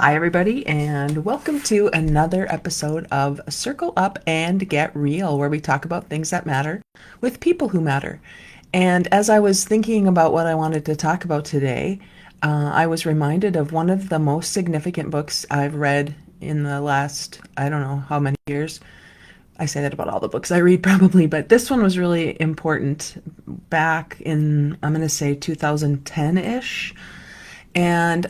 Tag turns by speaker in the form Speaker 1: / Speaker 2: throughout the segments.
Speaker 1: Hi, everybody, and welcome to another episode of Circle Up and Get Real, where we talk about things that matter with people who matter. And as I was thinking about what I wanted to talk about today, I was reminded of one of the most significant books I've read in the last, I don't know how many years. I say that about all the books I read probably, but this one was really important back in, I'm going to say 2010-ish. And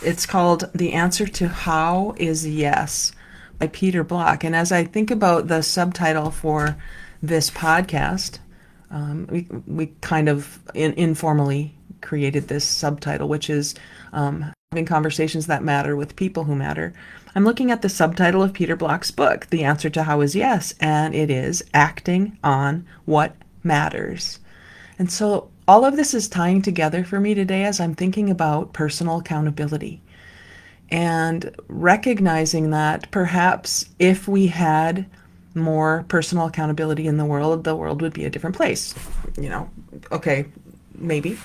Speaker 1: it's called The Answer to How is Yes by Peter Block. And as I think about the subtitle for this podcast, we kind of informally created this subtitle, which is having conversations that matter with people who matter. I'm looking at the subtitle of Peter Block's book, The Answer to How is Yes, and it is Acting on What Matters. And so all of this is tying together for me today as I'm thinking about personal accountability and recognizing that perhaps if we had more personal accountability in the world would be a different place. Okay, maybe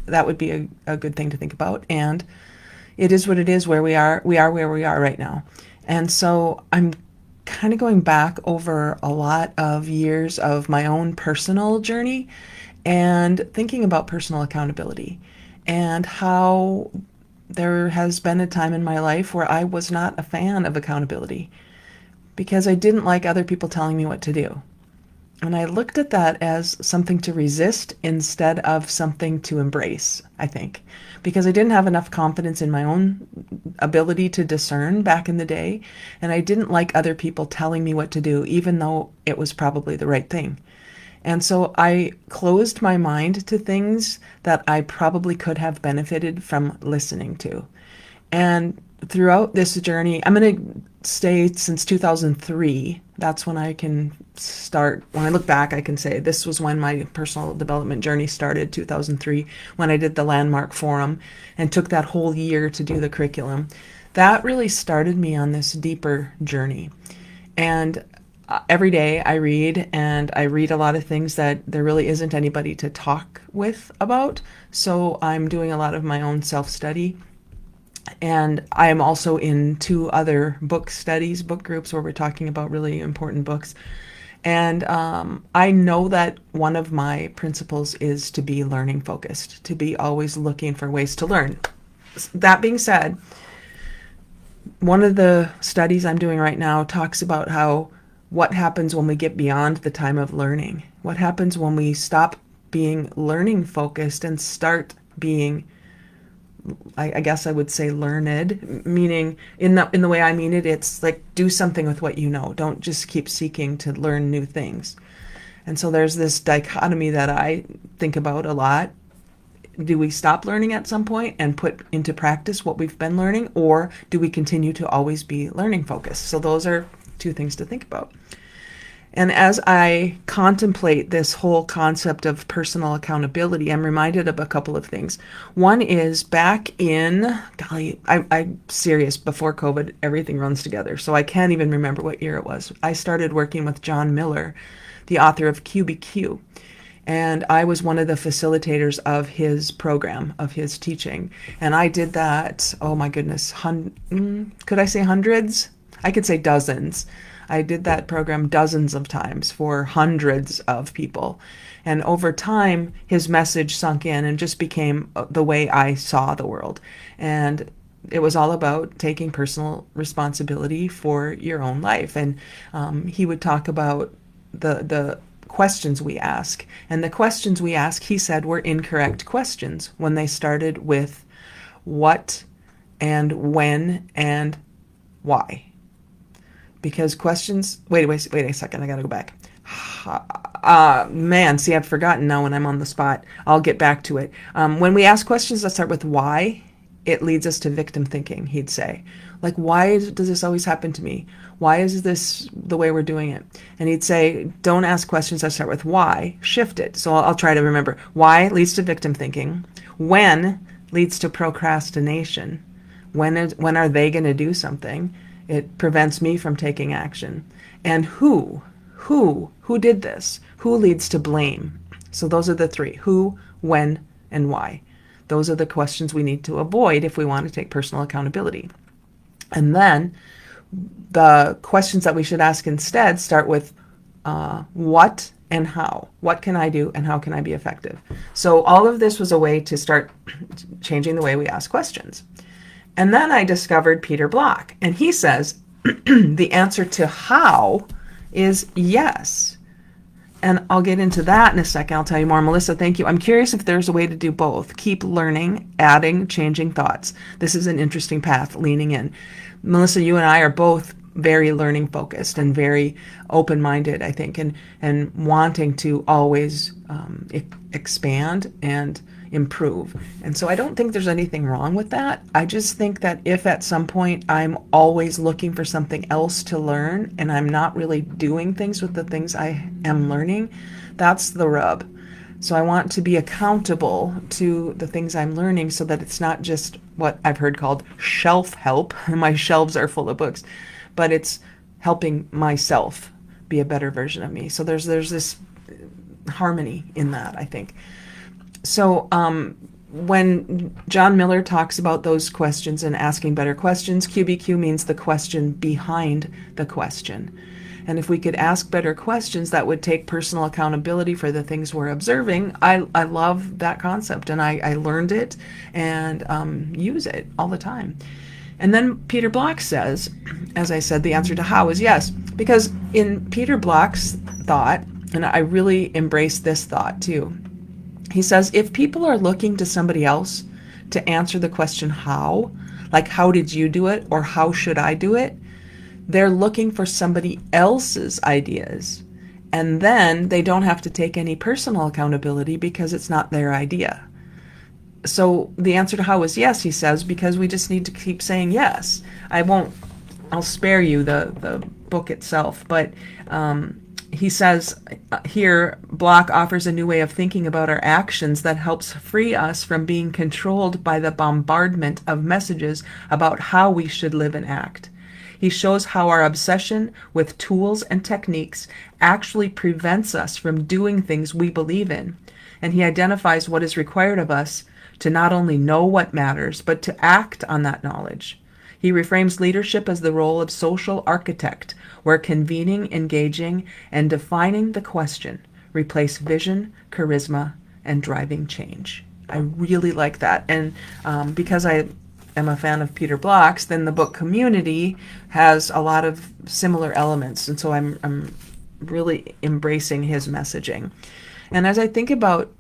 Speaker 1: that would be a good thing to think about. And it is what it is where we are where we are right now. And so I'm kind of going back over a lot of years of my own personal journey and thinking about personal accountability and how there has been a time in my life where I was not a fan of accountability because I didn't like other people telling me what to do. And I looked at that as something to resist instead of something to embrace, I think, because I didn't have enough confidence in my own ability to discern back in the day. And I didn't like other people telling me what to do, even though it was probably the right thing. And so I closed my mind to things that I probably could have benefited from listening to. And throughout this journey, I'm going to stay since 2003. That's when I can start. When I look back, I can say this was when my personal development journey started, 2003, when I did the Landmark Forum and took that whole year to do the curriculum. That really started me on this deeper journey. And every day I read, and I read a lot of things that there really isn't anybody to talk with about. So I'm doing a lot of my own self-study. And I am also in 2 other book studies, book groups where we're talking about really important books. And I know that one of my principles is to be learning focused, to be always looking for ways to learn. That being said, one of the studies I'm doing right now talks about what happens when we get beyond the time of learning. What happens when we stop being learning focused and start being, I guess I would say, learned, meaning in the way I mean it, it's like do something with what you know. Don't just keep seeking to learn new things. And so there's this dichotomy that I think about a lot. Do we stop learning at some point and put into practice what we've been learning, or do we continue to always be learning focused? So those are 2 things to think about. And as I contemplate this whole concept of personal accountability, I'm reminded of a couple of things. One is back in, I'm serious, before COVID, everything runs together. So I can't even remember what year it was. I started working with John Miller, the author of QBQ. And I was one of the facilitators of his program, of his teaching. And I did that, oh my goodness, could I say hundreds? I could say dozens. I did that program dozens of times for hundreds of people. And over time, his message sunk in and just became the way I saw the world. And it was all about taking personal responsibility for your own life. And he would talk about the questions we ask. And the questions we ask, he said, were incorrect questions when they started with what and when and why. Because questions, wait a second, I gotta go back. Man, see, I've forgotten now when I'm on the spot. I'll get back to it. When we ask questions that start with why, it leads us to victim thinking, he'd say. Like, why does this always happen to me? Why is this the way we're doing it? And he'd say, don't ask questions that start with why, shift it. So I'll try to remember. Why leads to victim thinking. When leads to procrastination. When are they going to do something? It prevents me from taking action. And who did this? Who leads to blame? So those are the 3: who, when, and why. Those are the questions we need to avoid if we want to take personal accountability. And then the questions that we should ask instead start with what and how. What can I do and how can I be effective? So all of this was a way to start changing the way we ask questions. And then I discovered Peter Block, and he says the answer to how is yes. And I'll get into that in a second. I'll tell you more. Melissa, thank you. I'm curious if there's a way to do both. Keep learning, adding, changing thoughts. This is an interesting path, leaning in. Melissa, you and I are both very learning focused and very open-minded, I think, and wanting to always expand and improve. And so I don't think there's anything wrong with that. I just think that if at some point I'm always looking for something else to learn and I'm not really doing things with the things I am learning, that's the rub. So I want to be accountable to the things I'm learning so that it's not just what I've heard called shelf help. My shelves are full of books, but it's helping myself be a better version of me. So there's this harmony in that, I think. So when John Miller talks about those questions and asking better questions, QBQ means the question behind the question. And if we could ask better questions that would take personal accountability for the things we're observing, I love that concept, and I learned it and use it all the time. And then Peter Block says, as I said, the answer to how is yes. Because in Peter Block's thought, and I really embrace this thought too, he says, if people are looking to somebody else to answer the question how, like how did you do it or how should I do it, they're looking for somebody else's ideas. And then they don't have to take any personal accountability because it's not their idea. So the answer to how is yes, he says, because we just need to keep saying yes. I'll spare you the book itself, but he says here, Block offers a new way of thinking about our actions that helps free us from being controlled by the bombardment of messages about how we should live and act. He shows how our obsession with tools and techniques actually prevents us from doing things we believe in. And he identifies what is required of us to not only know what matters, but to act on that knowledge. He reframes leadership as the role of social architect, where convening, engaging, and defining the question replace vision, charisma, and driving change. I really like that. And because I am a fan of Peter Block's, then the book Community has a lot of similar elements. And so I'm really embracing his messaging. And as I think about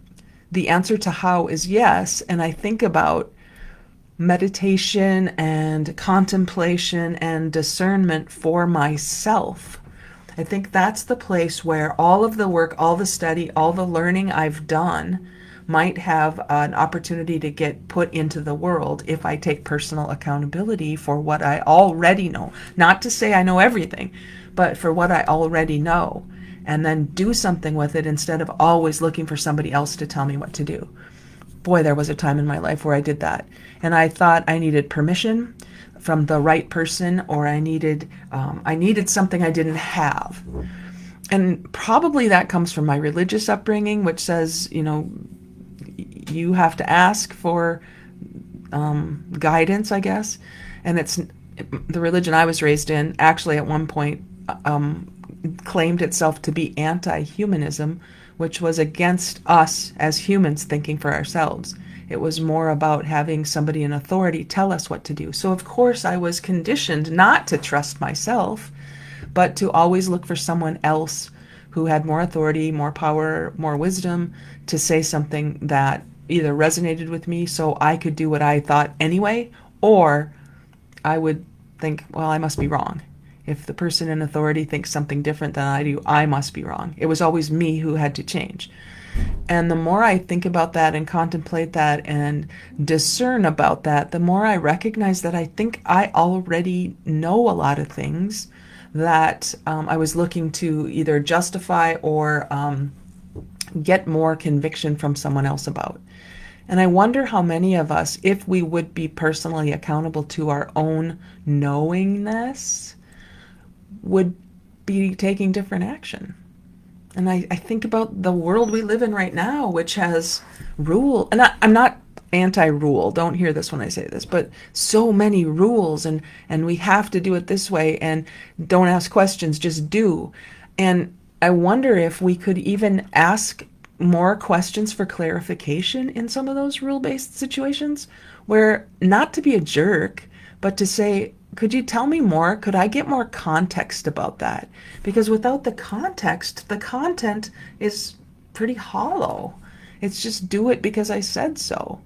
Speaker 1: the answer to how is yes, and I think about meditation and contemplation and discernment for myself, I think that's the place where all of the work, all the study, all the learning I've done might have an opportunity to get put into the world if I take personal accountability for what I already know. Not to say I know everything, but for what I already know, and then do something with it instead of always looking for somebody else to tell me what to do. Boy, there was a time in my life where I did that. And I thought I needed permission from the right person, or I needed something I didn't have. And probably that comes from my religious upbringing, which says, you have to ask for guidance, I guess. And it's the religion I was raised in actually at one point claimed itself to be anti-humanism, which was against us as humans thinking for ourselves. It was more about having somebody in authority tell us what to do. So of course I was conditioned not to trust myself, but to always look for someone else who had more authority, more power, more wisdom to say something that either resonated with me so I could do what I thought anyway, or I would think, well, I must be wrong. If the person in authority thinks something different than I do, I must be wrong. It was always me who had to change. And the more I think about that and contemplate that and discern about that, the more I recognize that I think I already know a lot of things that I was looking to either justify or get more conviction from someone else about. And I wonder how many of us, if we would be personally accountable to our own knowingness, would be taking different action. And I think about the world we live in right now, which has rule. And I'm not anti-rule. Don't hear this when I say this, but so many rules, and we have to do it this way, and don't ask questions, just do. And I wonder if we could even ask more questions for clarification in some of those rule-based situations, where not to be a jerk, but to say, could you tell me more? Could I get more context about that? Because without the context, the content is pretty hollow. It's just do it because I said so.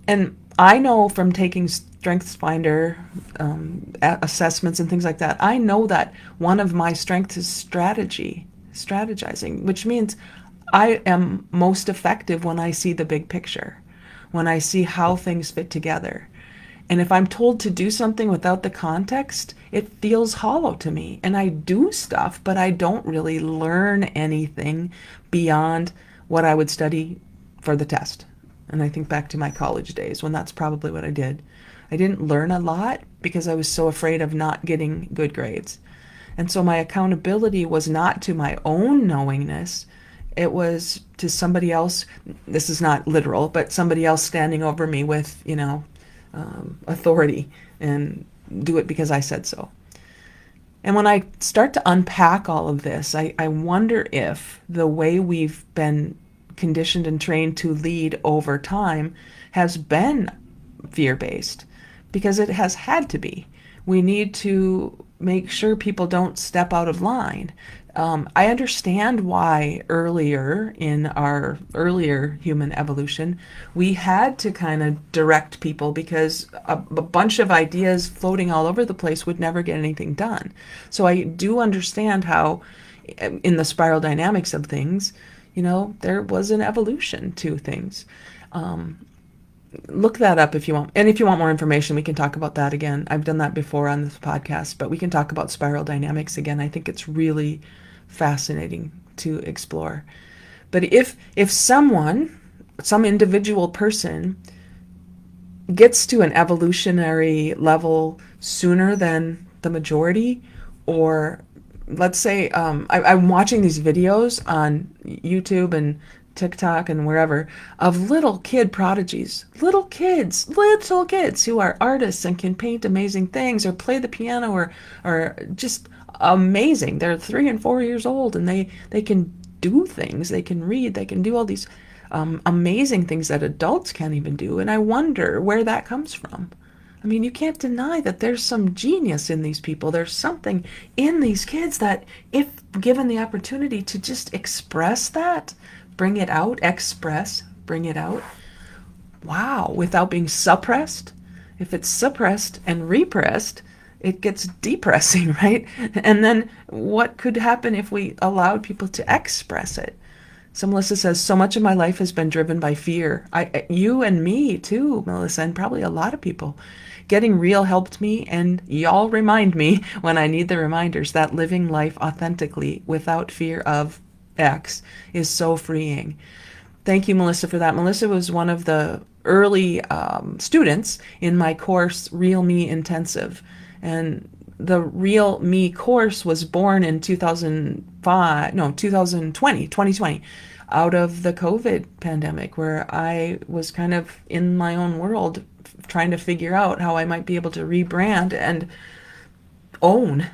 Speaker 1: And I know from taking StrengthsFinder assessments and things like that, I know that one of my strengths is strategizing, which means I am most effective when I see the big picture, when I see how things fit together. And if I'm told to do something without the context, it feels hollow to me. And I do stuff, but I don't really learn anything beyond what I would study for the test. And I think back to my college days when that's probably what I did. I didn't learn a lot because I was so afraid of not getting good grades. And so my accountability was not to my own knowingness. It was to somebody else. This is not literal, but somebody else standing over me with, authority, and do it because I said so. And when I start to unpack all of this, I wonder if the way we've been conditioned and trained to lead over time has been fear-based, because it has had to be. We need to make sure people don't step out of line. I understand why earlier in our earlier human evolution, we had to kind of direct people because a bunch of ideas floating all over the place would never get anything done. So I do understand how, in the spiral dynamics of things, there was an evolution to things. Look that up if you want. And if you want more information, we can talk about that again. I've done that before on this podcast, but we can talk about spiral dynamics again. I think it's really fascinating to explore. But if some individual person gets to an evolutionary level sooner than the majority, or let's say I'm watching these videos on YouTube and TikTok and wherever of little kid prodigies, little kids who are artists and can paint amazing things or play the piano or just amazing. They're 3 and 4 years old, and they can do things. They can read. They can do all these amazing things that adults can't even do. And I wonder where that comes from. I mean, you can't deny that there's some genius in these people. There's something in these kids that, if given the opportunity to just express that, bring it out, bring it out, wow, without being suppressed. If it's suppressed and repressed, it gets depressing, right? And then what could happen if we allowed people to express it? So Melissa says, so much of my life has been driven by fear. You and me too, Melissa, and probably a lot of people. Getting real helped me, and y'all remind me when I need the reminders that living life authentically without fear of X is so freeing. Thank you, Melissa, for that. Melissa was one of the early students in my course, Real Me Intensive. And the Real Me course was born in 2020, out of the COVID pandemic, where I was kind of in my own world trying to figure out how I might be able to rebrand and own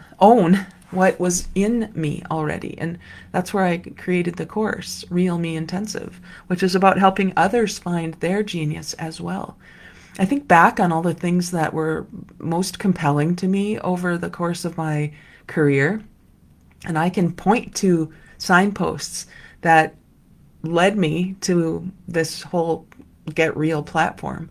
Speaker 1: what was in me already. And that's where I created the course, Real Me Intensive, which is about helping others find their genius as well. I think back on all the things that were most compelling to me over the course of my career, and I can point to signposts that led me to this whole Get Real platform.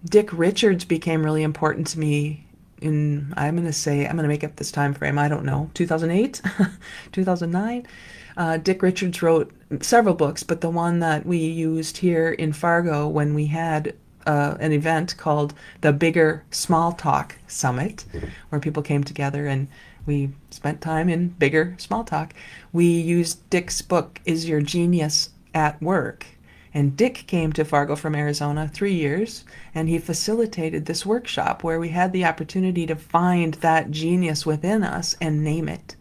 Speaker 1: Dick Richards became really important to me I'm going to make up this time frame, I don't know, 2008, 2009. Dick Richards wrote several books, but the one that we used here in Fargo when we had an event called the Bigger Small Talk Summit, where people came together and we spent time in bigger small talk. We used Dick's book, Is Your Genius at Work? And Dick came to Fargo from Arizona 3 years, and he facilitated this workshop where we had the opportunity to find that genius within us and name it.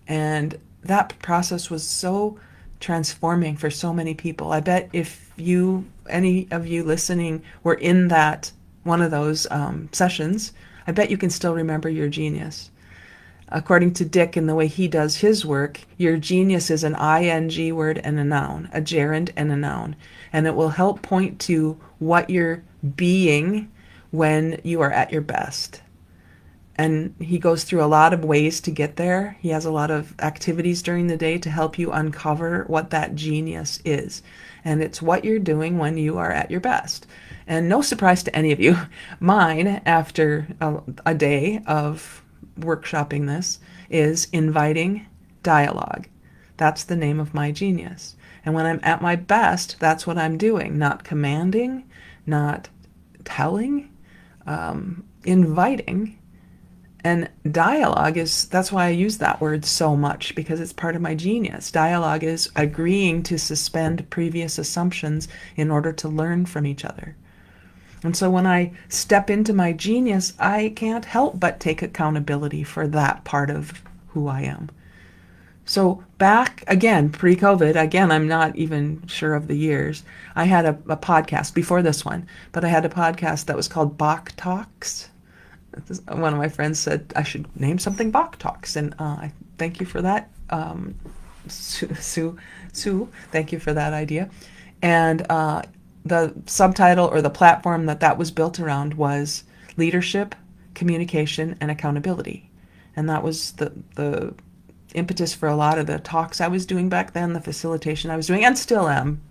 Speaker 1: And that process was so transforming for so many people. I bet if any of you listening were in that one of those sessions, I bet you can still remember your genius. According to Dick and the way he does his work, your genius is an ing word and a noun, a gerund and a noun, and it will help point to what you're being when you are at your best. And he goes through a lot of ways to get there. He has a lot of activities during the day to help you uncover what that genius is. And it's what you're doing when you are at your best. And no surprise to any of you, mine, after a day of workshopping this, is inviting dialogue. That's the name of my genius. And when I'm at my best, that's what I'm doing. Not commanding, not telling, inviting. And dialogue that's why I use that word so much, because it's part of my genius. Dialogue is agreeing to suspend previous assumptions in order to learn from each other. And so when I step into my genius, I can't help but take accountability for that part of who I am. So back again, pre-COVID, again, I'm not even sure of the years. I had a podcast before this one, but I had a podcast that was called Bock Talks. One of my friends said I should name something Bock Talks, and I thank you for that, Sue. Thank you for that idea. And the subtitle or the platform that was built around was leadership, communication, and accountability, and that was the impetus for a lot of the talks I was doing back then, the facilitation I was doing, and still am,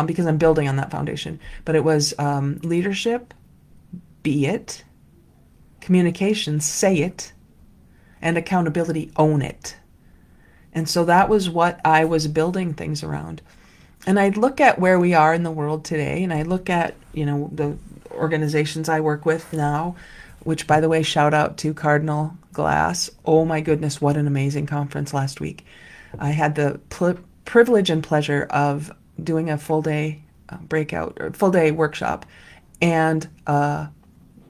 Speaker 1: because I'm building on that foundation. But it was leadership, be it. Communication, say it, and accountability, own it. And so that was what I was building things around. And I look at where we are in the world today, and I look at, the organizations I work with now, which, by the way, shout out to Cardinal Glass. Oh my goodness, what an amazing conference last week. I had the privilege and pleasure of doing a full day workshop, and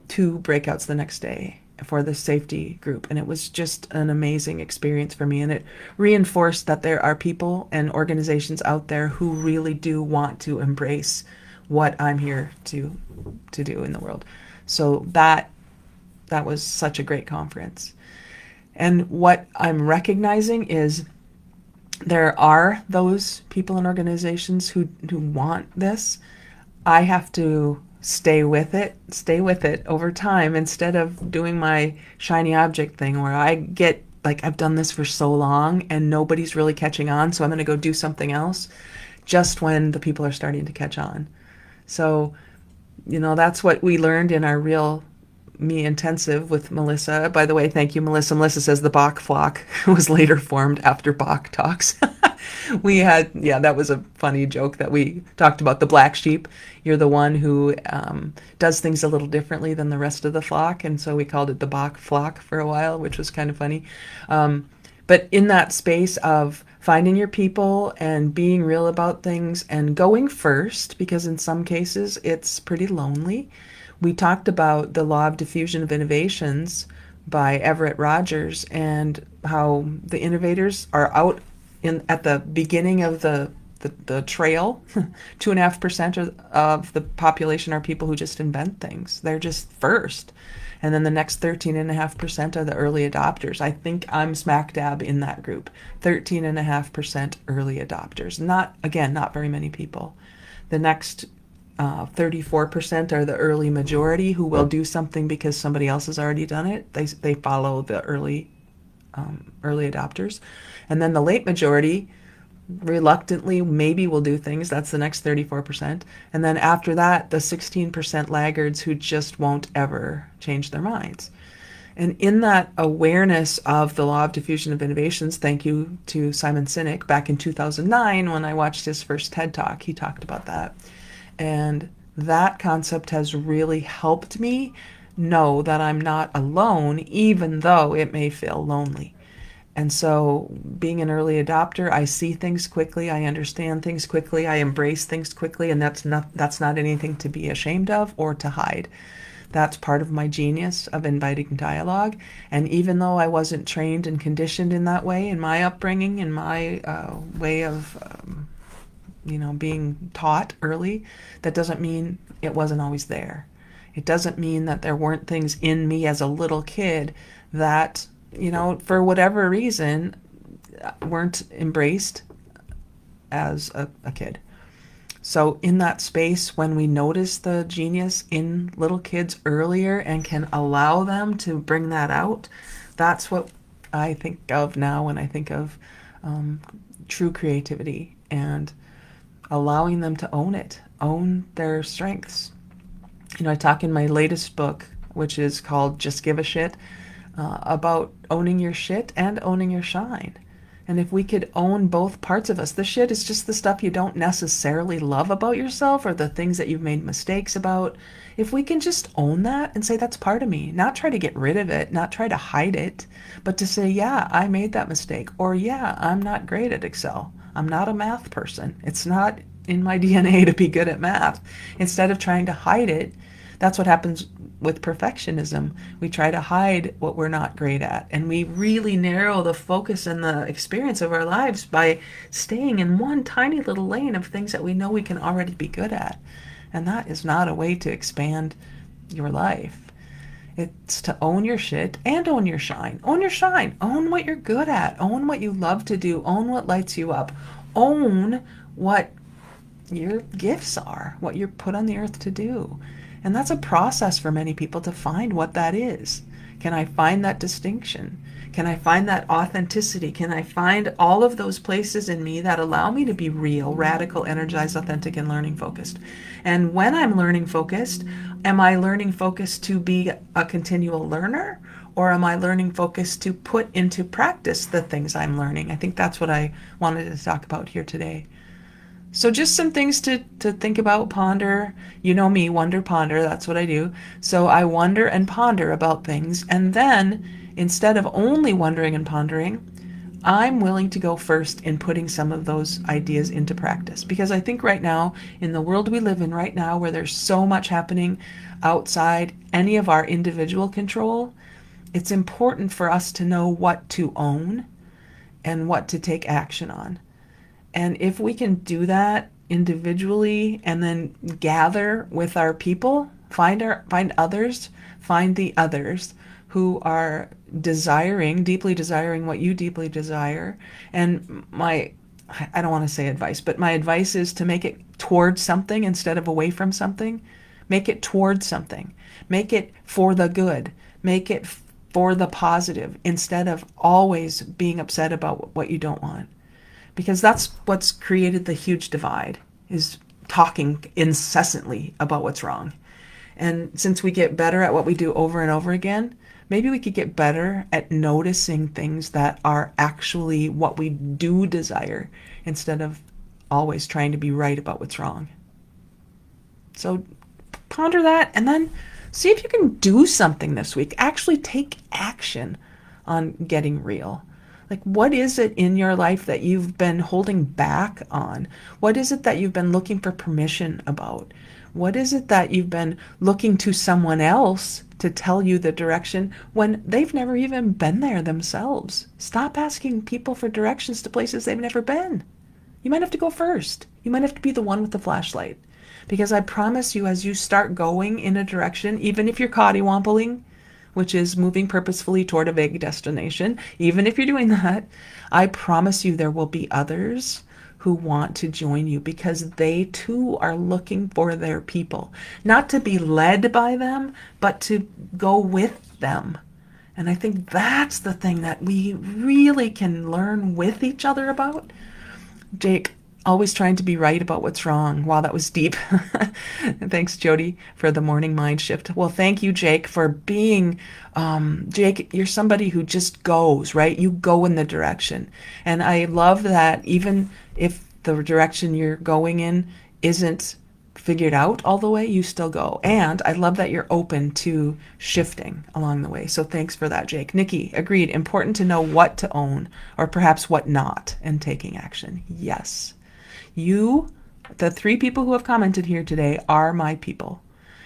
Speaker 1: 2 breakouts the next day for the safety group. And it was just an amazing experience for me. And it reinforced that there are people and organizations out there who really do want to embrace what I'm here to do in the world. So that was such a great conference. And what I'm recognizing is there are those people and organizations who want this. I have to stay with it over time, instead of doing my shiny object thing where I get like, I've done this for so long and nobody's really catching on, so I'm going to go do something else just when the people are starting to catch on. So, that's what we learned in our Real Me intensive with Melissa. By the way, thank you, Melissa. Melissa says the Bock flock was later formed after Bock Talks. We had, that was a funny joke that we talked about the black sheep. You're the one who does things a little differently than the rest of the flock. And so we called it the Bock flock for a while, which was kind of funny. But in that space of finding your people and being real about things and going first, because in some cases it's pretty lonely. We talked about the law of diffusion of innovations by Everett Rogers, and how the innovators are out at the beginning of the trail. 2.5% of the population are people who just invent things. They're just first. And then the next 13.5% are the early adopters. I think I'm smack dab in that group. 13.5% early adopters. Not very many people. The next 34% are the early majority, who will do something because somebody else has already done it. They follow the early adopters. And then the late majority reluctantly maybe will do things. That's the next 34%. And then after that, the 16% laggards who just won't ever change their minds. And in that awareness of the law of diffusion of innovations, thank you to Simon Sinek, back in 2009 when I watched his first TED Talk, he talked about that. And that concept has really helped me know that I'm not alone, even though it may feel lonely. And so being an early adopter, I see things quickly, I understand things quickly, I embrace things quickly, and that's not anything to be ashamed of or to hide. That's part of my genius of inviting dialogue. And even though I wasn't trained and conditioned in that way in my upbringing, in my way of, being taught early, that doesn't mean it wasn't always there. It doesn't mean that there weren't things in me as a little kid that, for whatever reason, weren't embraced as a kid. So, in that space, when we notice the genius in little kids earlier and can allow them to bring that out, that's what I think of now when I think of true creativity and allowing them to own it, own their strengths. I talk in my latest book, which is called Just Give a Shit, about owning your shit and owning your shine. And if we could own both parts of us, the shit is just the stuff you don't necessarily love about yourself or the things that you've made mistakes about. If we can just own that and say, that's part of me, not try to get rid of it, not try to hide it, but to say, yeah, I made that mistake. Or, yeah, I'm not great at Excel. I'm not a math person. It's not in my DNA to be good at math. Instead of trying to hide it, that's what happens with perfectionism. We try to hide what we're not great at, and we really narrow the focus and the experience of our lives by staying in one tiny little lane of things that we know we can already be good at. And that is not a way to expand your life. It's to own your shit and own your shine. Own your shine. Own what you're good at. Own what you love to do. Own what lights you up. Own what your gifts are, what you're put on the earth to do. And that's a process for many people to find what that is. Can I find that distinction? Can I find that authenticity? Can I find all of those places in me that allow me to be real, radical, energized, authentic, and learning focused? And when I'm learning focused, am I learning focused to be a continual learner? Or am I learning focused to put into practice the things I'm learning? I think that's what I wanted to talk about here today. So just some things to think about, ponder. You know me, wonder, ponder. That's what I do. So I wonder and ponder about things. And then instead of only wondering and pondering, I'm willing to go first in putting some of those ideas into practice. Because I think right now, in the world we live in right now, where there's so much happening outside any of our individual control, it's important for us to know what to own and what to take action on. And if we can do that individually and then gather with our people, find others, find the others who are deeply desiring what you deeply desire. And I don't want to say advice, but my advice is to make it towards something instead of away from something. Make it towards something. Make it for the good. Make it for the positive instead of always being upset about what you don't want. Because that's what's created the huge divide, is talking incessantly about what's wrong. And since we get better at what we do over and over again, maybe we could get better at noticing things that are actually what we do desire instead of always trying to be right about what's wrong. So ponder that and then see if you can do something this week. Actually take action on getting real. Like, what is it in your life that you've been holding back on? What is it that you've been looking for permission about? What is it that you've been looking to someone else to tell you the direction when they've never even been there themselves? Stop asking people for directions to places they've never been. You might have to go first. You might have to be the one with the flashlight. Because I promise you, as you start going in a direction, even if you're coddywampling, which is moving purposefully toward a vague destination, even if you're doing that, I promise you there will be others who want to join you because they too are looking for their people. Not to be led by them, but to go with them. And I think that's the thing that we really can learn with each other about. Jake, always trying to be right about what's wrong. Wow, that was deep. Thanks, Jodee, for the morning mind shift. Well, thank you, Jake, for being, Jake, you're somebody who just goes, right? You go in the direction. And I love that even if the direction you're going in isn't figured out all the way, you still go. And I love that you're open to shifting along the way. So thanks for that, Jake. Nikki, agreed. Important to know what to own or perhaps what not and taking action. Yes. You, the 3 people who have commented here today, are my people.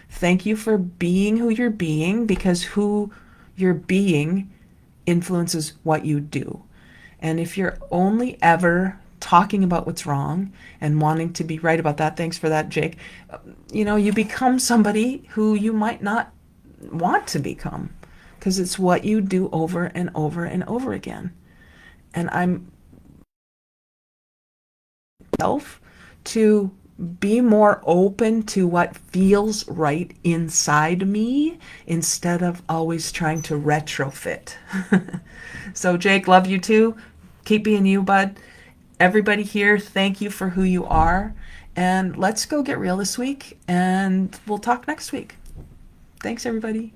Speaker 1: Thank you for being who you're being, because who you're being influences what you do. And if you're only ever talking about what's wrong and wanting to be right about that, thanks for that, Jake, you become somebody who you might not want to become, because it's what you do over and over and over again. And I'm self to be more open to what feels right inside me instead of always trying to retrofit. So, Jake, love you too. Keep being you, bud. Everybody here, thank you for who you are. And let's go get real this week, and we'll talk next week. Thanks, everybody.